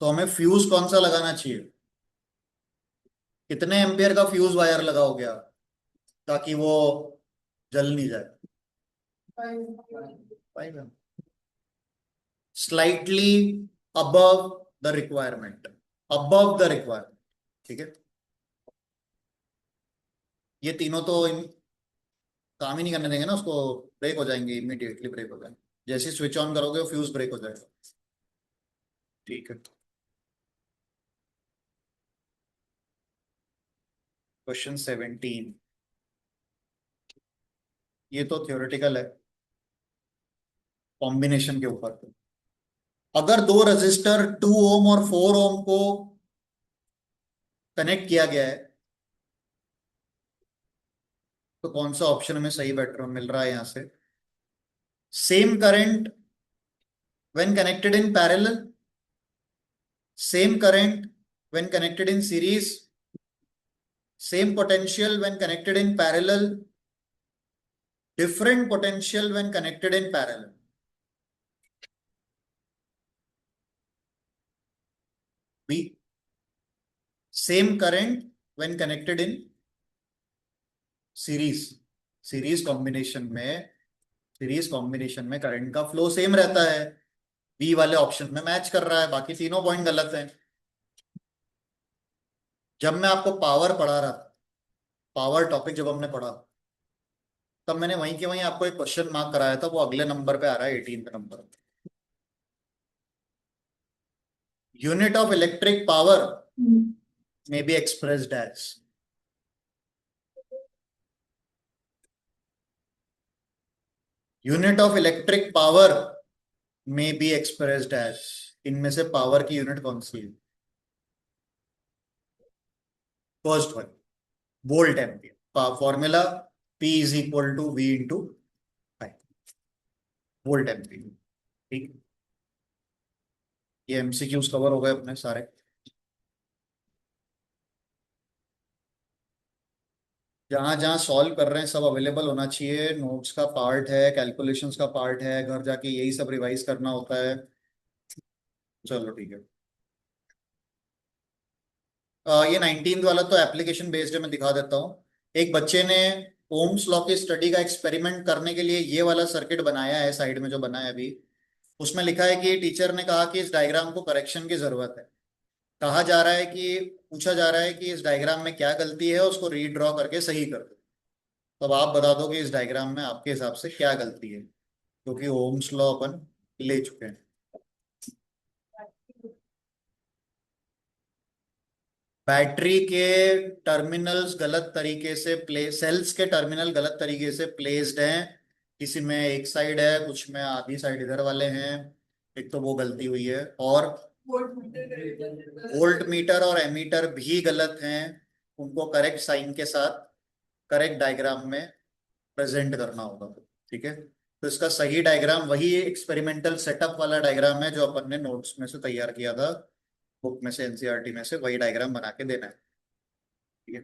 तो हमें फ्यूज कौन सा लगाना चाहिए? कितने एम्पियर का फ्यूज वायर लगाओगे आप ताकि वो जल नहीं जाए? 5। Slightly above the requirement, above the requirement. ठीक है, ये तीनों तो काम ही नहीं करने देंगे ना उसको, ब्रेक हो जाएंगे, इमीडिएटली ब्रेक हो जाएंगे। जैसे स्विच ऑन करोगे फ्यूज ब्रेक हो जाएगा। ठीक है, क्वेश्चन 17। ये तो थ्योरेटिकल है, कॉम्बिनेशन के ऊपर। अगर दो रजिस्टर 2 ओम और 4 ओम को कनेक्ट किया गया है, तो कौन सा ऑप्शन हमें सही बेटर मिल रहा है यहां से? Same current when connected in parallel, same current when connected in series, same potential when connected in parallel, different potential when connected in parallel। B, same current when connected in series. Series combination में, series combination में current का flow same रहता है। B वाले option में match कर रहा है, बाकी तीनों पॉइंट गलत हैं। जब मैं आपको पावर पढ़ा रहा था, पावर टॉपिक जब हमने पढ़ा, तब मैंने वहीं के वहीं आपको एक क्वेश्चन मार्क कराया था, वो अगले नंबर पे आ रहा है, 18th number. Unit of electric power may be expressed as, unit of electric power may be expressed as, इनमें से पावर की यूनिट कौन सी है? First one, volt ampere. Formula P is equal to V into I, volt ampere. ठीक, ये MCQs cover हो गए अपने सारे। जहां जहां सॉल्व कर रहे हैं सब अवेलेबल होना चाहिए, नोट्स का पार्ट है, कैलकुलेशंस का पार्ट है, घर जाके यही सब रिवाइज करना होता है। चलो ठीक है। ये 19th वाला तो एप्लीकेशन बेस्ड है, मैं दिखा देता हूँ। एक बच्चे ने ओम्स लॉ की स्टडी का एक्सपेरिमेंट करने के लिए ये वाला सर्किट बनाया है, साइड में जो बना है अभी। उसमें लिखा है कि टीचर ने कहा कि इस डायग्राम को करेक्शन की जरूरत है। कहा जा रहा है कि, पूछा जा रहा है कि इस डायग्राम में क्या गलती है, उसको रीड्रॉ करके सही कर दो। तब आप बता दो कि इस डायग्राम में आपके हिसाब से क्या गलती है, क्योंकि ओम्स लॉ अपन ले चुके हैं। बैटरी के टर्मिनल्स गलत तरीके से प्ले, सेल्स के टर्मिनल गलत तरीके से प्लेस्ड हैं। किसी में एक साइड है, कुछ में आधी साइड इधर वाले हैं। एक तो वो गलती हुई है, और वोल्ट मीटर और एमीटर भी गलत हैं। उनको करेक्ट साइन के साथ करेक्ट डायग्राम में प्रेजेंट करना होगा। ठीक है, तो इसका सही डायग्राम वही एक्सपेरिमेंटल सेटअप वाला डायग्राम है जो अपन ने नोट्स में से तैयार किया था, बुक में से, एनसीईआरटी में से, वही डायग्राम बना के देना है। ठीक है।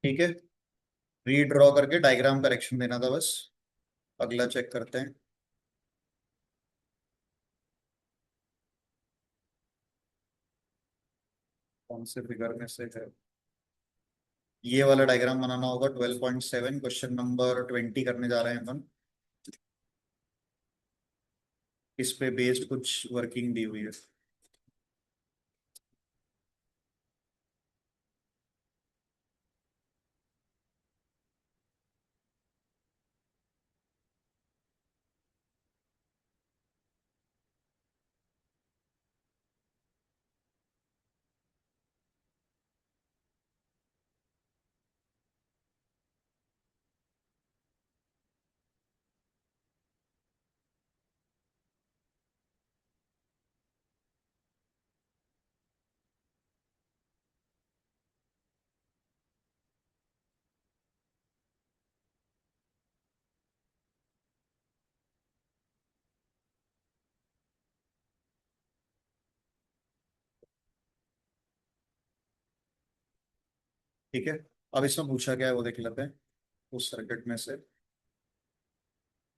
ठीक है, रीड्रॉ करके डायग्राम करेक्शन देना था बस। अगला चेक करते हैं। कौन से फिगर में से है? ये वाला डायग्राम बनाना होगा, 12.7, क्वेश्चन नंबर 20 करने जा रहे हैं अपन। इस पे बेस्ड कुछ वर्किंग दी हुई है। ठीक है। अब इसमें पूछा क्या है वो देख लेते हैं। उस सर्किट में से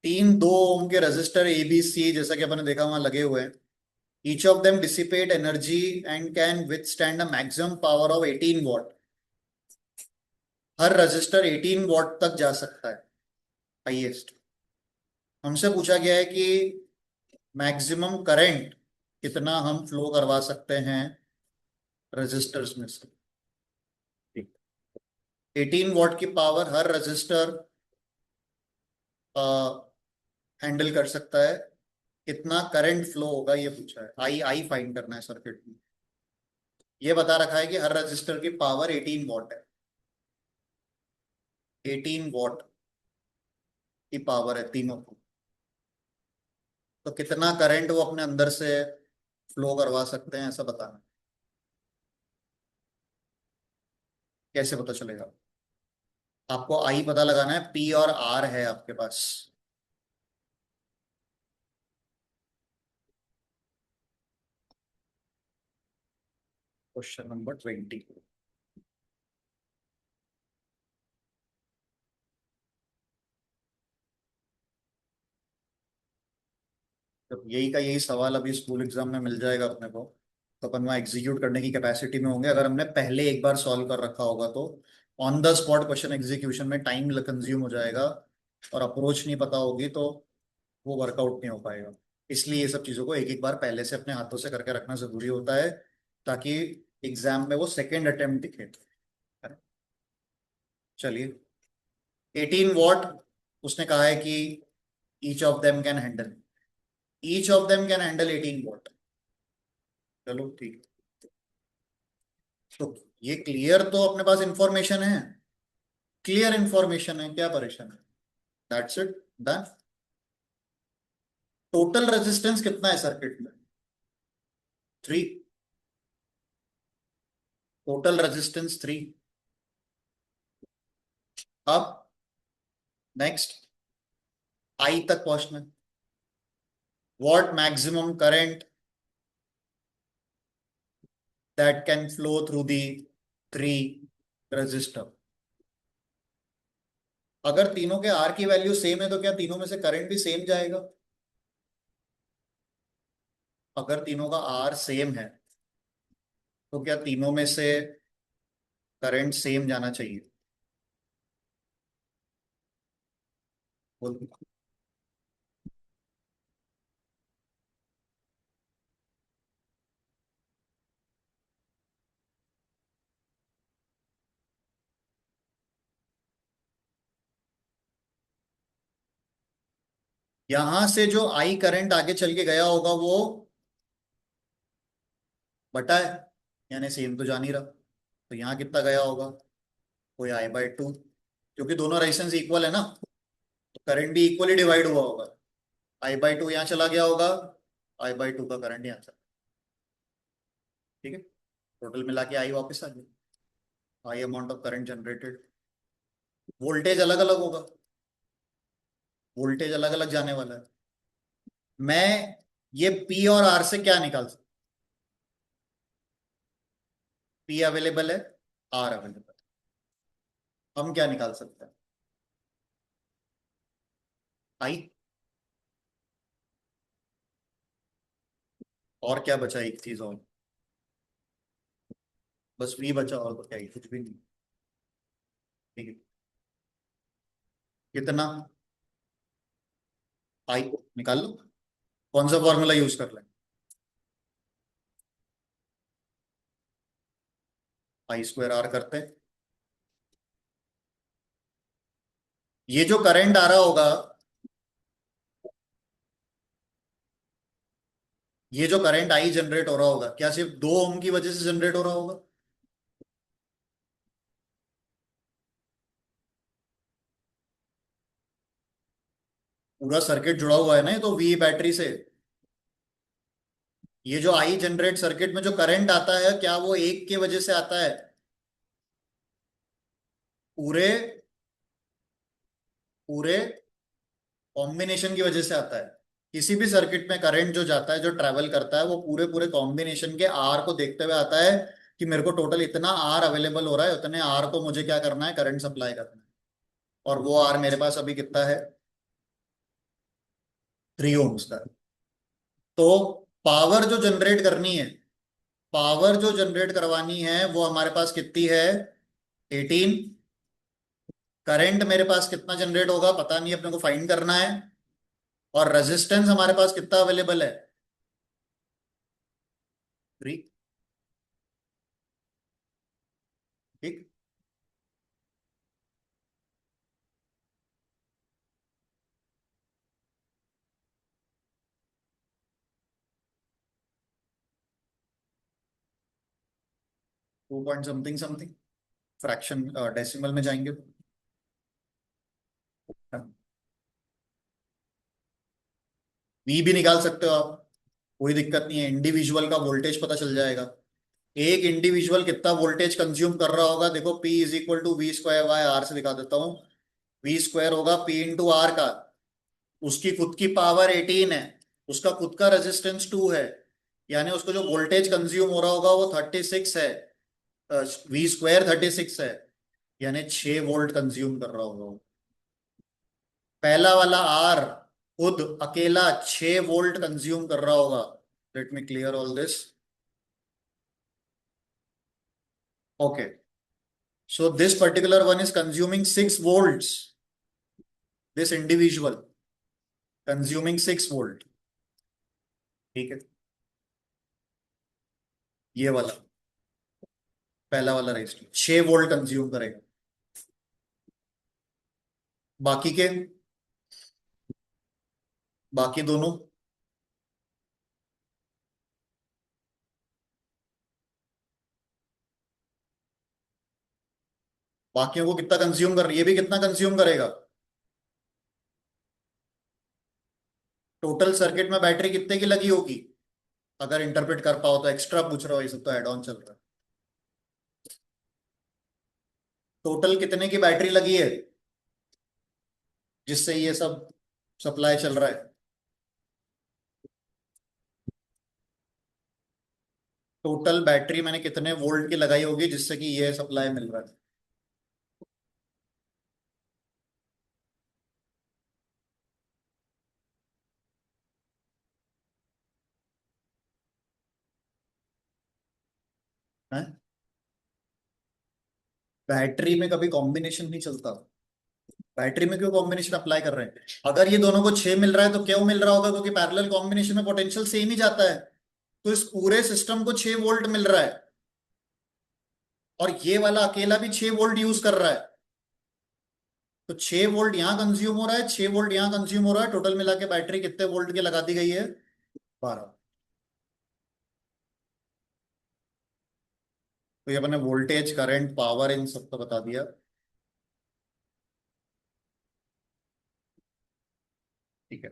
तीन 2 ओम के रेजिस्टर ए बी सी, जैसा कि अपन ने देखा वहां लगे हुए हैं। Each of them dissipate energy and can withstand a maximum power of 18 what. Her register 18 what तक जा सकता है, हाईएस्ट। हमसे पूछा गया है कि मैक्सिमम करंट कितना हम फ्लो करवा सकते हैं रजिस्टर्स में से। 18 वॉट की पावर हर रजिस्टर हैंडल कर सकता है। कितना करंट फ्लो होगा ये पूछा है, आई आई फाइंड करना है सर्किट में। ये बता रखा है कि हर रजिस्टर की पावर 18 वॉट है। 18 वॉट की पावर है तीनों को। तो कितना करंट वो अपने अंदर से फ्लो करवा सकते हैं ऐसा बताना है। कैसे पता चलेगा? आपको आई पता लगाना है, पी और आर है आपके पास। Question number 20। तो यही का यही सवाल अभी स्कूल एग्जाम में मिल जाएगा अपने को। तो अपन वहाँ एग्जीक्यूट करने की कैपेसिटी में होंगे अगर हमने पहले एक बार सॉल्व कर रखा होगा तो। On the spot question execution में टाइम कंज्यूम हो जाएगा, और अप्रोच नहीं पता होगी तो वो वर्कआउट नहीं हो पाएगा। इसलिए ये सब चीजों को एक एक बार पहले से अपने हाथों से करके रखना जरूरी होता है, ताकि एग्जाम में वो सेकेंड अटेम्प्ट दिखे। चलिए, 18 वॉट उसने कहा है कि each of them can handle. Each of them can handle 18 what. चलो ठीक है। तो ये क्लियर तो अपने पास इंफॉर्मेशन है। क्लियर इंफॉर्मेशन है, क्या परेशान है? That's it, done. Total resistance कितना है सर्किट में? 3। Total resistance 3। अब नेक्स्ट आई तक पहुंचना है। What maximum current that can flow through the 3 register. अगर तीनों के आर की वैल्यू सेम है तो क्या तीनों में से करंट भी सेम जाएगा? अगर तीनों का आर सेम है तो क्या तीनों में से करंट सेम जाना चाहिए? बोल। यहां से जो आई करंट आगे चल के गया होगा वो बटा है, यानी सेम तो जा नहीं रहा। तो यहाँ कितना गया होगा? कोई I/2, क्योंकि दोनों रेजिस्टेंस इक्वल है ना, तो करंट भी इक्वली डिवाइड हुआ होगा। I/2 यहाँ चला गया होगा, I/2 का करंट यहाँ चला। ठीक है। टोटल मिला के आई वापस आ गया। आई amount of current generated. Voltage अलग अलग होगा, वोल्टेज अलग अलग जाने वाला है। मैं ये पी और आर से क्या निकाल सकता? पी अवेलेबल है, आर अवेलेबल है। हम क्या निकाल सकते हैं? आई। और क्या बचा? एक चीज और, बस वी बचा, और तो क्या ही, कुछ भी नहीं। ठीक है। कितना? आई निकाल लो। कौन सा फॉर्मूला यूज कर लें? I² R करते हैं। ये जो करंट आ रहा होगा, ये जो करंट आई जनरेट हो रहा होगा, क्या सिर्फ 2 ओम की वजह से जनरेट हो रहा होगा? पूरा सर्किट जुड़ा हुआ है ना, ये तो वी बैटरी से। ये जो आई जनरेट सर्किट में जो करंट आता है, क्या वो एक की वजह से आता है? पूरे पूरे कॉम्बिनेशन की वजह से आता है। किसी भी सर्किट में करंट जो जाता है, जो ट्रेवल करता है, वो पूरे पूरे कॉम्बिनेशन के आर को देखते हुए आता है। कि मेरे को टोटल इतना आर अवेलेबल हो रहा है, उतने आर को मुझे क्या करना है, करंट सप्लाई करना है। और वो आर मेरे पास अभी कितना है, 3 ओम्स का। तो पावर जो जनरेट करनी है, पावर जो जनरेट करवानी है वो हमारे पास कितनी है, 18। करंट मेरे पास कितना जनरेट होगा पता नहीं, अपने को फाइंड करना है। और रेजिस्टेंस हमारे पास कितना अवेलेबल है, 3। ठीक। 2 point something something, fraction decimal में जाएंगे तो वी भी निकाल सकते हो आप, कोई दिक्कत नहीं है। इंडिविजुअल का वोल्टेज पता चल जाएगा। एक इंडिविजुअल कितना वोल्टेज कंज्यूम कर रहा होगा, देखो P is equal to V square by R से दिखा देता हूँ। वी स्क्वायर होगा P इंटू आर का, उसकी खुद की पावर 18 है, उसका खुद का रेजिस्टेंस 2 है, यानी उसको जो वोल्टेज कंज्यूम हो रहा होगा वो 36 है। वी स्क्वायर 36 है, यानी 6 वोल्ट कंज्यूम कर रहा होगा वो। पहला वाला आर खुद अकेला 6 वोल्ट कंज्यूम कर रहा होगा। Let me clear all this. Okay, so this particular one is consuming 6 volts, this individual consuming 6 volt. ठीक है, ये वाला पहला वाला रजिस्टर 6 वोल्ट कंज्यूम करेगा। बाकी के, बाकी दोनों, बाकियों को कितना कंज्यूम कर, ये भी कितना कंज्यूम करेगा। टोटल सर्किट में बैटरी कितने की लगी होगी, अगर इंटरप्रेट कर पाओ तो। एक्स्ट्रा पूछ रहा हो, ये सब तो एड ऑन चल रहा है। टोटल कितने की बैटरी लगी है जिससे ये सब सप्लाई चल रहा है। टोटल बैटरी मैंने कितने वोल्ट की लगाई होगी जिससे कि ये सप्लाई मिल रहा है। हैं? बैटरी में कभी कॉम्बिनेशन नहीं चलता। बैटरी में क्यों कॉम्बिनेशन अप्लाई कर रहे हैं, अगर ये दोनों को 6 मिल रहा है तो क्यों मिल रहा होगा, क्योंकि पैरेलल कॉम्बिनेशन में पोटेंशियल सेम ही जाता है। तो इस पूरे सिस्टम को 6 वोल्ट मिल रहा है, और ये वाला अकेला भी 6 वोल्ट यूज कर रहा है। तो 6 वोल्ट यहां कंज्यूम हो रहा है, 6 वोल्ट यहां कंज्यूम हो रहा है, टोटल मिला के बैटरी कितने वोल्ट की लगा दी गई है, 12। तो ये अपने वोल्टेज, करंट, पावर इन सब को बता दिया। ठीक है,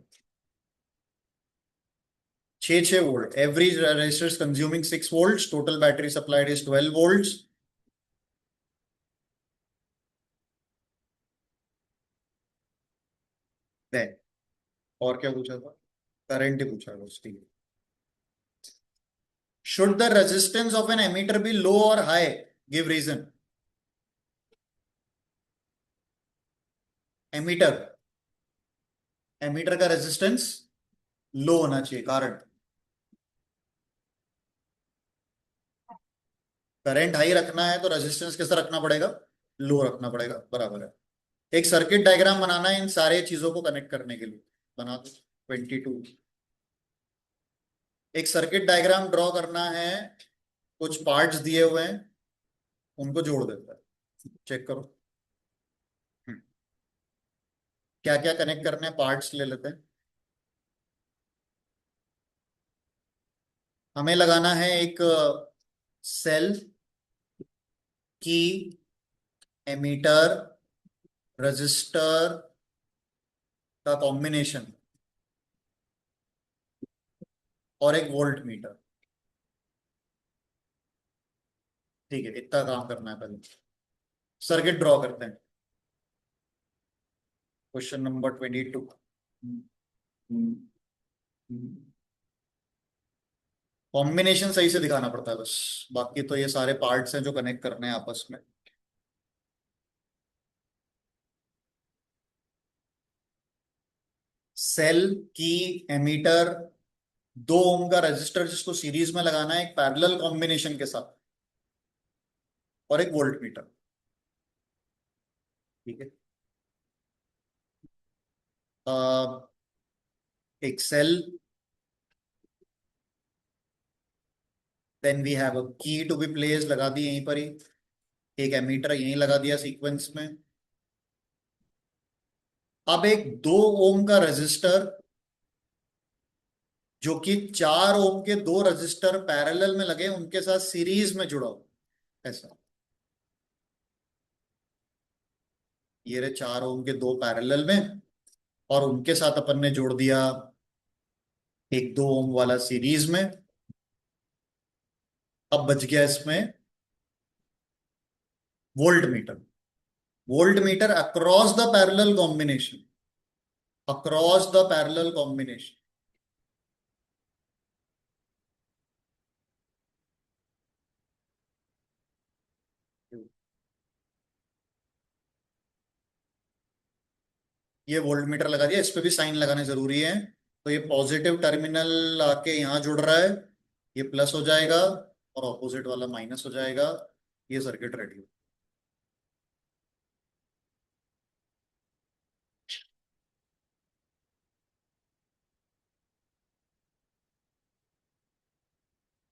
6 6 volt every resistors consuming 6 volt, total battery supplied is 12 volt. Then और क्या पूछा था, करंट ही पूछा था, ठीक है। Should the resistance of an ammeter be low और high, give reason. Ammeter, ammeter का रेजिस्टेंस लो होना चाहिए, कारण करंट हाई रखना है तो रेजिस्टेंस कैसा रखना पड़ेगा, लो रखना पड़ेगा, बराबर है। एक सर्किट डायग्राम बनाना है इन सारे चीजों को कनेक्ट करने के लिए, बना दो। 22, एक सर्किट डायग्राम ड्रॉ करना है, कुछ पार्ट्स दिए हुए हैं, उनको जोड़ देता है, चेक करो। क्या क्या कनेक्ट करने हैं, पार्ट्स ले लेते हैं। हमें लगाना है एक सेल की, एमीटर, रजिस्टर का कॉम्बिनेशन, और एक वोल्ट मीटर। ठीक है, इतना काम करना है पहले। सर्किट ड्रॉ करते हैं। Question number 22। कॉम्बिनेशन सही से दिखाना पड़ता है बस, बाकी तो ये सारे पार्ट्स हैं जो कनेक्ट करने हैं आपस में। सेल की एमीटर, 2 ओम का रेजिस्टर जिसको सीरीज में लगाना है एक पैरेलल कॉम्बिनेशन के साथ, और एक वोल्ट मीटर। ठीक है। अ, एक cell, then we have a key to B place, लगा दी यहीं पर ही। एक एमीटर यहीं लगा दिया सीक्वेंस में। अब एक 2 ओम का रेजिस्टर जो कि 4 ओम के 2 रेजिस्टर पैरेलल में लगे उनके साथ सीरीज में जुड़ा हो, ऐसा। ये रहे 4 ओम के 2 पैरेलल में, और उनके साथ अपन ने जोड़ दिया एक 2 ओम वाला सीरीज में। अब बच गया इसमें volt meter. Volt meter across the parallel combination, across the parallel combination. ये वोल्ट मीटर लगा दिया, इस पे भी साइन लगाने जरूरी है। तो ये पॉजिटिव टर्मिनल आके यहाँ जुड़ रहा है, ये प्लस हो जाएगा, और ऑपोजिट वाला माइनस हो जाएगा। ये सर्किट रेडी।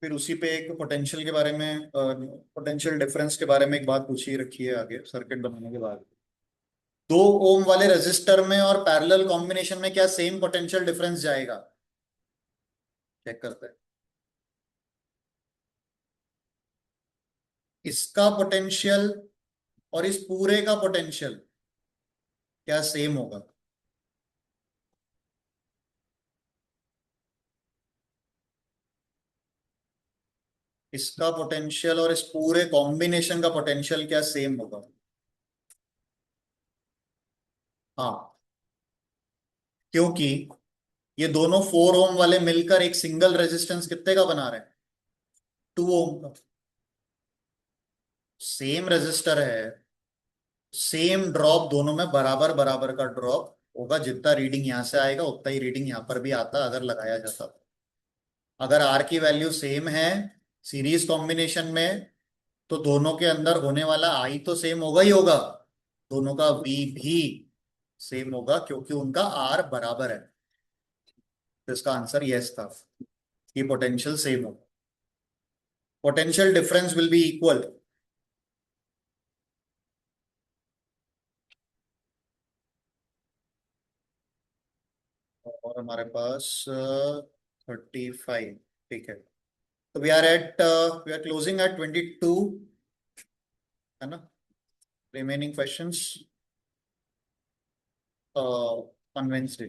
फिर उसी पे एक पोटेंशियल के बारे में, पोटेंशियल डिफरेंस के बारे में एक बात पूछी रखी है आगे सर्किट बनाने के बाद। 2 ओम वाले रेजिस्टर में और पैरेलल कॉम्बिनेशन में क्या सेम पोटेंशियल डिफरेंस जाएगा? चेक करते हैं। इसका पोटेंशियल और इस पूरे का पोटेंशियल क्या सेम होगा? इसका पोटेंशियल और इस पूरे कॉम्बिनेशन का पोटेंशियल क्या सेम होगा? हाँ, क्योंकि ये दोनों 4 ओम वाले मिलकर एक सिंगल रेजिस्टेंस कितने का बना रहे हैं? 2 ओम का। सेम रेजिस्टर है, सेम ड्रॉप दोनों में बराबर बराबर का ड्रॉप होगा। जितना रीडिंग यहां से आएगा उतना ही रीडिंग यहां पर भी आता अगर लगाया जाता तो। अगर आर की वैल्यू सेम है सीरीज कॉम्बिनेशन में, तो दोनों के अंदर होने वाला आई तो सेम होगा ही होगा, दोनों का वी भी सेम होगा क्योंकि उनका आर बराबर है। तो इसका आंसर यस था कि पोटेंशियल सेम होगा, potential difference will be equal. और हमारे पास 35। ठीक है। तो वी आर क्लोजिंग एट 22, है ना? Remaining questions on Wednesday.